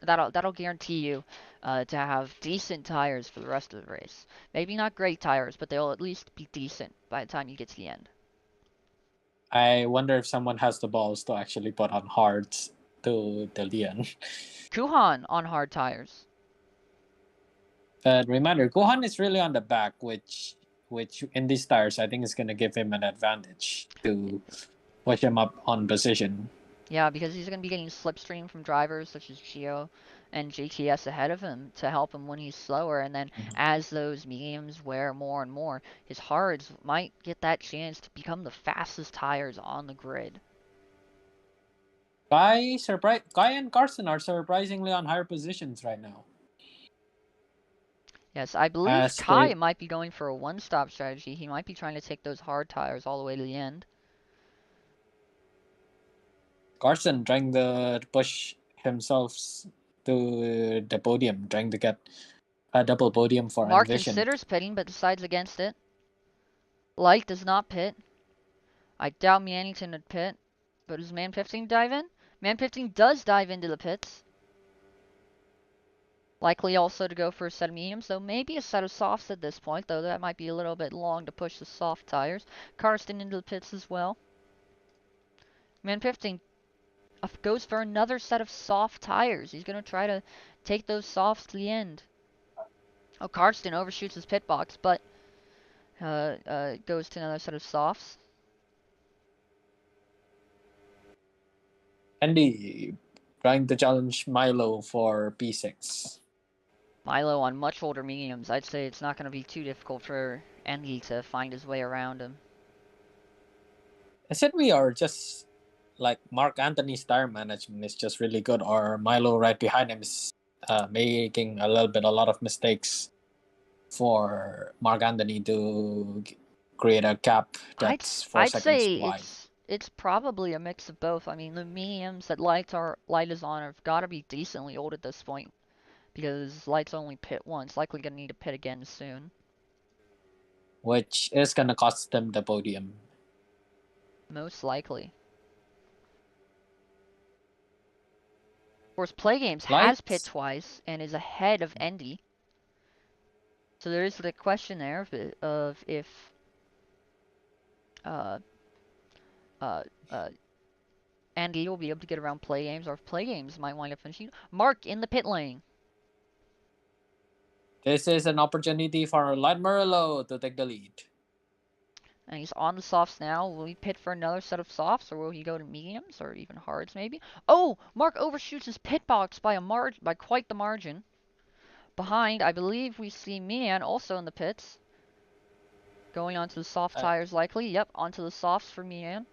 That'll guarantee you to have decent tires for the rest of the race. Maybe not great tires, but they'll at least be decent by the time you get to the end. I wonder if someone has the balls to actually put on hards to Leon. Kuhan on hard tires. But remember, Gohan is really on the back, which in these tires I think is gonna give him an advantage to push him up on position. Yeah, because he's going to be getting slipstream from drivers such as Gio and GTS ahead of him to help him when he's slower. And then as those mediums wear more and more, his hards might get that chance to become the fastest tires on the grid. Guy and Carson are surprisingly on higher positions right now. Yes, I believe As Kai they- might be going for a one-stop strategy. He might be trying to take those hard tires all the way to the end. Carson trying to push himself to the podium, trying to get a double podium for Mark Envision. considers pitting, but decides against it. Light does not pit. I doubt Mannington would pit. But does Man 15 dive in? Man 15 does dive into the pits. Likely also to go for a set of mediums, though maybe a set of softs at this point, though that might be a little bit long to push the soft tires. Karsten into the pits as well. Man 15 goes for another set of soft tires. He's going to try to take those softs to the end. Oh, Karsten overshoots his pit box, but goes to another set of softs. Andy trying to challenge Milo for P6. Milo on much older mediums. I'd say it's not going to be too difficult for Andy to find his way around him. I said we are just like Mark Anthony's tire management is just really good, or Milo right behind him is making a lot of mistakes for Mark Anthony to create a gap that's 4 I'd seconds say wide. it's probably a mix of both. I mean, the mediums that Light is on have got to be decently old at this point, because Light's only pit once, likely gonna need to pit again soon. Which is gonna cost them the podium. Most likely. Of course, Play Games has pit twice and is ahead of Endy. So there is the question there of if Andy will be able to get around Play Games, or if Play Games might wind up finishing. Mark in the pit lane. This is an opportunity for Light Murillo to take the lead. And he's on the softs now. Will he pit for another set of softs, or will he go to mediums, or even hards maybe? Oh, Mark overshoots his pit box by quite the margin. Behind, I believe we see Mian also in the pits. Going onto the soft tires likely. Yep, onto the softs for Mian.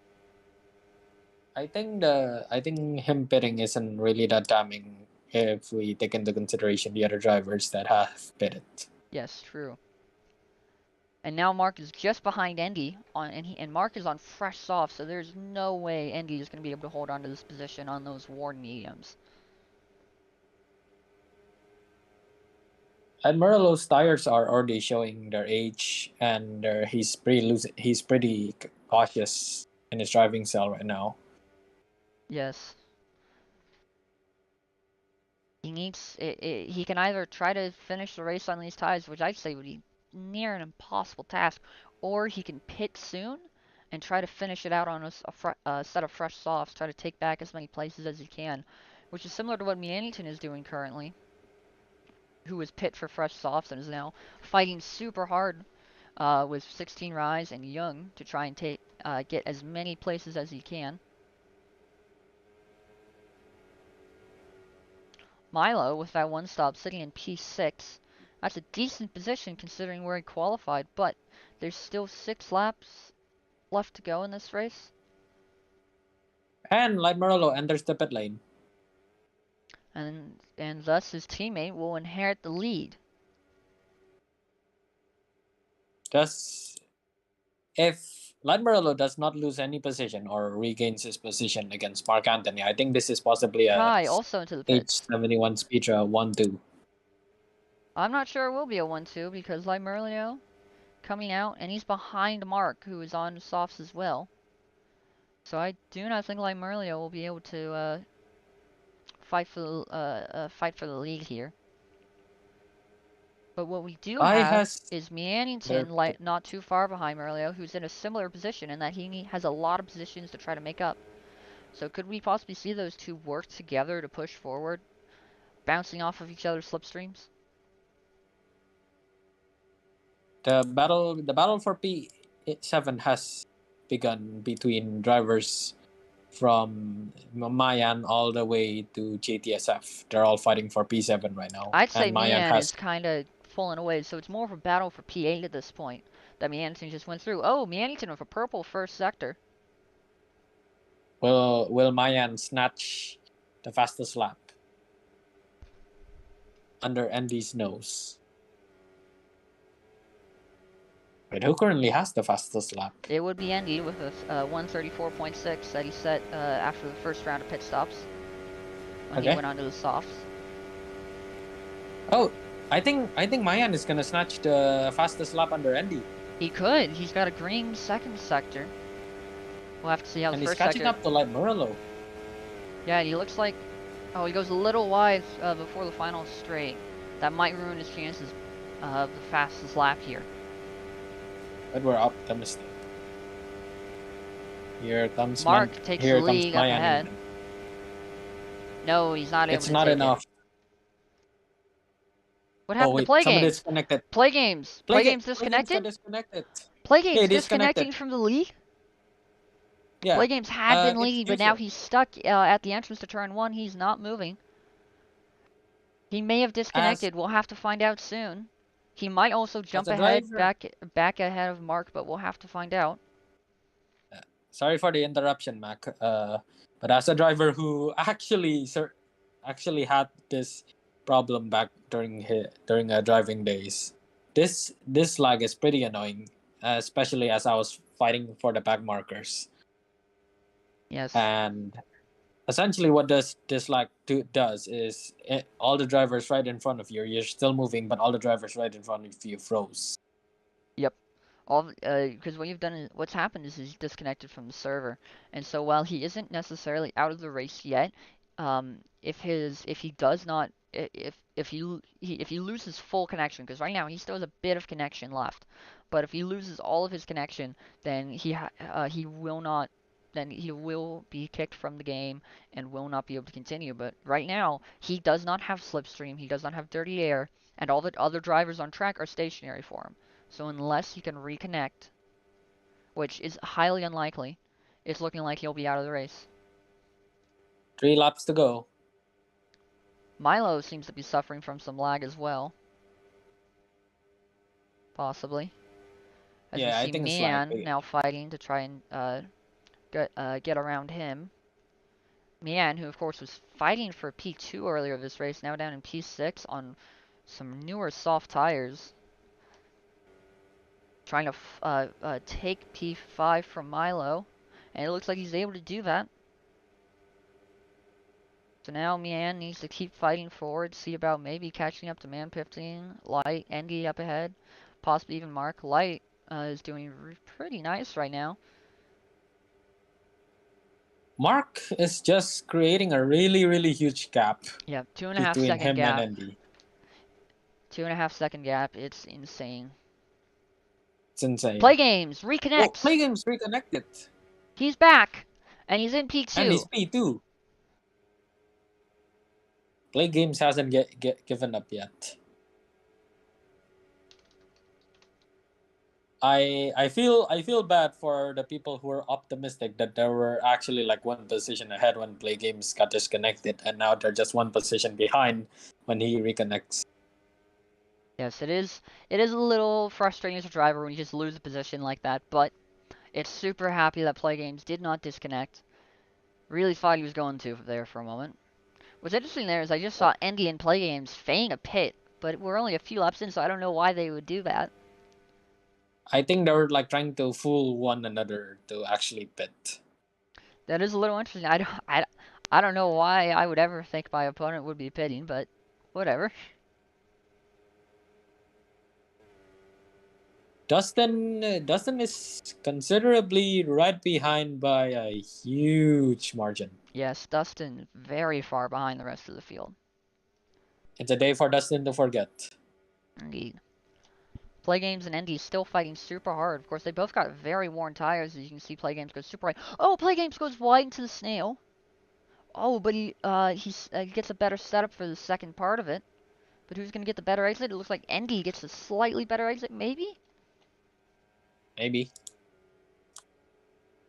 I think him pitting isn't really that damning if we take into consideration the other drivers that have pitted. Yes, true. And now Mark is just behind Endy, and Mark is on fresh soft, so there's no way Endy is going to be able to hold on to this position on those worn mediums. And Murillo's tires are already showing their age, and he's pretty cautious in his driving style right now. Yes. He can either try to finish the race on these tires, which I'd say would be near an impossible task, or he can pit soon and try to finish it out on a set of fresh softs, try to take back as many places as he can, which is similar to what Mannington is doing currently, who is pit for fresh softs and is now fighting super hard with 16 Rise and Young to try and get as many places as he can. Milo, with that one stop, sitting in P6. That's a decent position considering where he qualified, but there's still 6 laps left to go in this race. And Light Murillo enters the pit lane. And thus his teammate will inherit the lead. If Light Murillo does not lose any position or regains his position against Mark Anthony, I think this is possibly a Kai also into the pits. H71 Speedra 1-2. I'm not sure it will be a 1-2 because Light Murillo coming out, and he's behind Mark, who is on softs as well. So I do not think Light Murillo will be able to fight for the lead here. But what we do I have has is Meanington, there like not too far behind Merlio, who's in a similar position in that he has a lot of positions to try to make up. So could we possibly see those two work together to push forward, bouncing off of each other's slipstreams? the battle for P7 has begun between drivers from Mayan all the way to JTSF. They're all fighting for P7 right now, I'd say and Mayan Mian has is kind of falling away, so it's more of a battle for P8 at this point that Meanington just went through. Oh, Meanington with a purple first sector. will Mayan snatch the fastest lap under Andy's nose? Wait, who currently has the fastest lap? It would be Andy with a 134.6 that he set after the first round of pit stops when he Okay. went onto the softs. Oh, I think Mayan is gonna snatch the fastest lap under Andy. He could. He's got a green second sector. We'll have to see how And the he's first catching sector. up to like Murillo. Yeah, he looks like. Oh, he goes a little wide before the final straight. That might ruin his chances of the fastest lap here. But we're optimistic. Here comes Mark takes here the comes lead up Mayan. ahead. No, he's not able It's to not take enough. it. What Oh happened to wait, Play somebody Games? disconnected. Play Games. Play Games disconnected? disconnected. Play Games Yeah, disconnecting disconnected. from the lead? Yeah. Play Games had been It's leading, but now usual. he's stuck at the entrance to turn 1. He's not moving. He may have disconnected. We'll have to find out soon. He might also jump a ahead, driver. back ahead of Mark, but we'll have to find out. Sorry for the interruption, Mac. But as a driver who actually had this problem back during driving days, this lag is pretty annoying, especially as I was fighting for the back markers. Yes. And essentially, what this lag does is all the drivers right in front of you, you're still moving, but all the drivers right in front of you froze. Yep. Because what's happened is he's disconnected from the server, and so while he isn't necessarily out of the race yet, if he does not, if he loses full connection, because right now he still has a bit of connection left, but if he loses all of his connection, then he will not, then he will be kicked from the game and will not be able to continue. But right now he does not have slipstream, he does not have dirty air, and all the other drivers on track are stationary for him. So unless he can reconnect, which is highly unlikely, it's looking like he'll be out of the race. 3 laps to go. Milo seems to be suffering from some lag as well. Possibly. As Yeah, I we see think it's Man like now fighting to try and get around him. Mian, who of course was fighting for P2 earlier this race, now down in P6 on some newer soft tires. Trying to take P5 from Milo, and it looks like he's able to do that. So now Mian needs to keep fighting forward, see about maybe catching up to Man 15, Light, Engie up ahead, possibly even Mark. Light is doing pretty nice right now. Mark is just creating a really huge gap. Yeah, 2.5 between second him gap. and Andy. 2.5 second gap. It's insane. It's insane. Play Games reconnects. Oh, Play Games reconnected. He's back, and he's in P2. And he's P2. Play Games hasn't given up yet. I feel bad for the people who are optimistic that they were actually like one position ahead when Play Games got disconnected, and now they're just one position behind when he reconnects. Yes, it is a little frustrating as a driver when you just lose a position like that, but it's super happy that Play Games did not disconnect. Really thought he was going to there for a moment. What's interesting there is I just saw Engie and Play Games feign a pit, but we're only a few laps in, so I don't know why they would do that. I think they were like trying to fool one another to actually pit. That is a little interesting. I don't know why I would ever think my opponent would be pitting, but whatever. Dustin is considerably right behind by a huge margin. Yes, Dustin very far behind the rest of the field. It's a day for Dustin to forget. Indeed. Play Games and Endy still fighting super hard. Of course, they both got very worn tires, as you can see. Play Games goes super wide. Oh, Play Games goes wide into the snail. Oh, but he gets a better setup for the second part of it. But who's gonna get the better exit? It looks like Endy gets a slightly better exit, maybe. Maybe.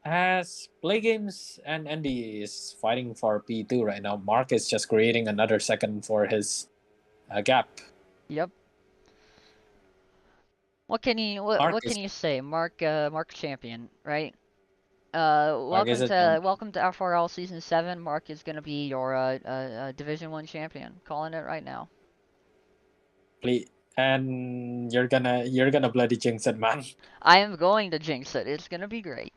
As Play Games and Andy is fighting for P2 right now, Mark is just creating another second for his gap. Yep. What can you say, Mark? Mark champion, right? Welcome to FRL Season 7. Mark is gonna be your Division 1 champion. Calling it right now. Please, and you're gonna bloody jinx it, man. I am going to jinx it. It's gonna be great.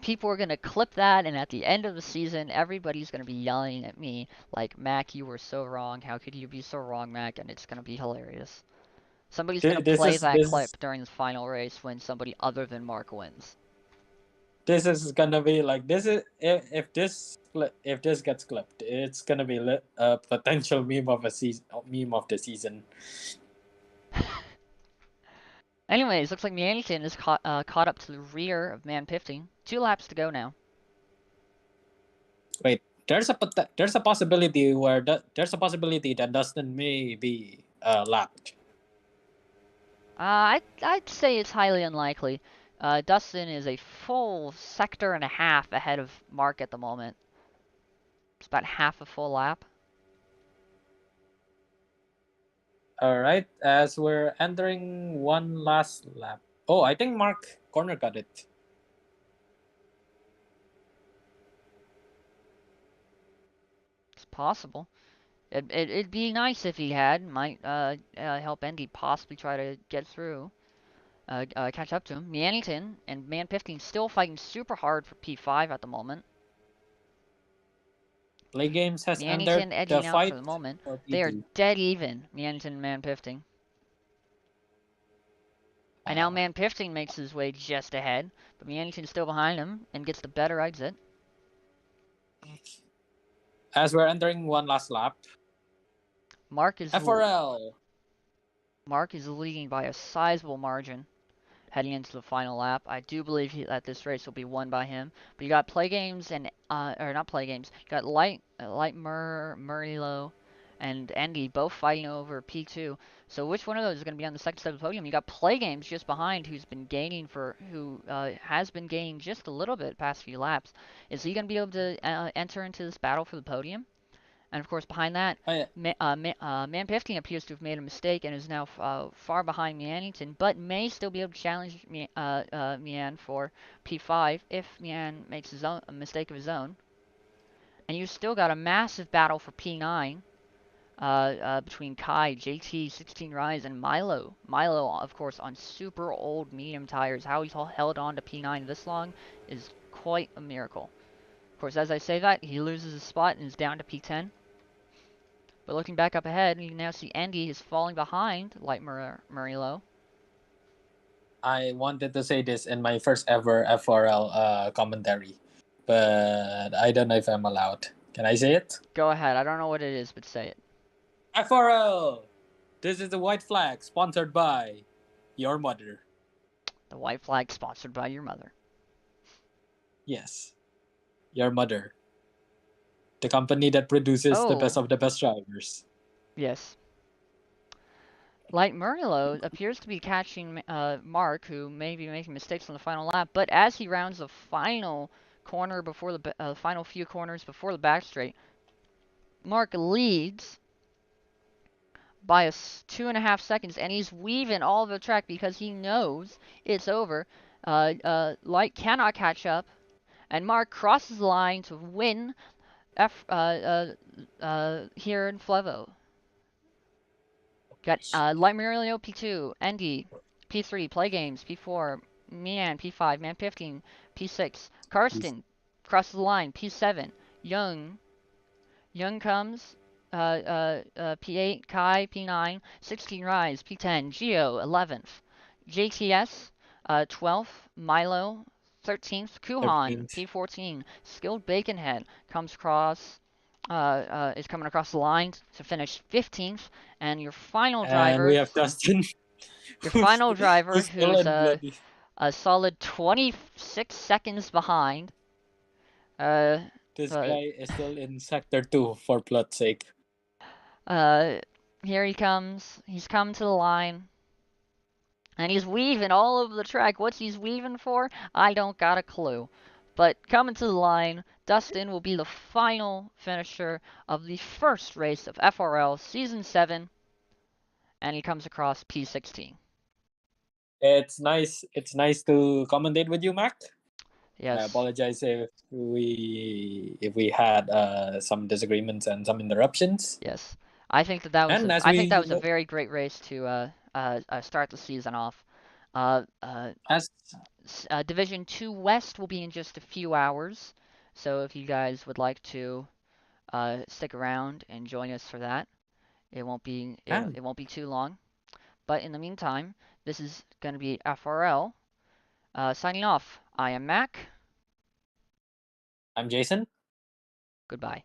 People are gonna clip that, and at the end of the season, everybody's gonna be yelling at me like, "Mac, you were so wrong. How could you be so wrong, Mac?" And it's gonna be hilarious. Somebody's gonna play that clip during the final race when somebody other than Mark wins. This is gonna be like this is if this gets clipped, it's gonna be a potential meme of the season. Anyways, looks like Meanington is caught up to the rear of Man 15. 2 laps to go now. Wait, there's a possibility that Dustin may be lapped. I'd say it's highly unlikely. Dustin is a full sector and a half ahead of Mark at the moment. It's about half a full lap. All right, as we're entering one last lap. Oh, I think Mark corner cut it. It's possible. It'd be nice if he had. Might help Endy possibly try to get through. Catch up to him. Meanington and Man 15 still fighting super hard for P5 at the moment. Play Games has Meanington entered edging the out fight for the moment. for They are P2. dead even, Meanington and Man 15. And now Man 15 makes his way just ahead, but Meanington's still behind him and gets the better exit. As we're entering one last lap, Mark is FRL. Mark is leading by a sizable margin heading into the final lap. I do believe that this race will be won by him. But you got Play Games and or not Play Games. You got Light Murilo and Endy both fighting over P2. So which one of those is going to be on the second side of the podium? You got Play Games just behind, who has been gaining just a little bit past few laps. Is he going to be able to enter into this battle for the podium? And of course, behind that, Man 15 appears to have made a mistake and is now far behind Meanington, but may still be able to challenge Mian for P5 if Mian makes a mistake of his own. And you still got a massive battle for P9 between Kai, JT, 16 Rise, and Milo. Milo, of course, on super old medium tires. How he's held on to P9 this long is quite a miracle. Of course, as I say that, he loses his spot and is down to P10. But looking back up ahead, you can now see Endy is falling behind Light Murilo. I wanted to say this in my first ever FRL commentary, but I don't know if I'm allowed. Can I say it? Go ahead. I don't know what it is, but say it. FRL! This is the white flag sponsored by your mother. The white flag sponsored by your mother. Yes. Your mother. The company that produces the best of the best drivers. Yes. Light Murilo appears to be catching Mark, who may be making mistakes on the final lap, but as he rounds the final corner before the final few corners before the back straight, Mark leads by 2.5 seconds, and he's weaving all the track because he knows it's over. Light cannot catch up, and Mark crosses the line to win here in Flevo. Got Light Murilo P2, Endy P3, Play Games P4, Mian P5, Man 15 P6, Karsten crosses the line P7, Young comes P8, Kai P9, 16 Rise P10, Geo 11th, JTS 12th, Milo 13th, Kuhan 13th. P14, Skilled Baconhead comes across, is coming across the line to finish 15th, and your final And we driver, have Dustin. your final driver, who's still who's in bloody. a solid 26 seconds behind. This But guy is still in sector 2 for plot's sake. here he comes. He's come to the line. And he's weaving all over the track. What's he's weaving for? I don't got a clue. But coming to the line, Dustin will be the final finisher of the first race of FRL Season 7. And he comes across P16. It's nice to commentate with you, Mac. Yes. I apologize if we had some disagreements and some interruptions. Yes. I think that was And as I think that we was a very great race to start the season off. as Division 2 West will be in just a few hours. So if you guys would like to stick around and join us for that, it won't be and it won't be too long. But in the meantime, this is going to be FRL signing off. I am Mac. I'm Jason. Goodbye.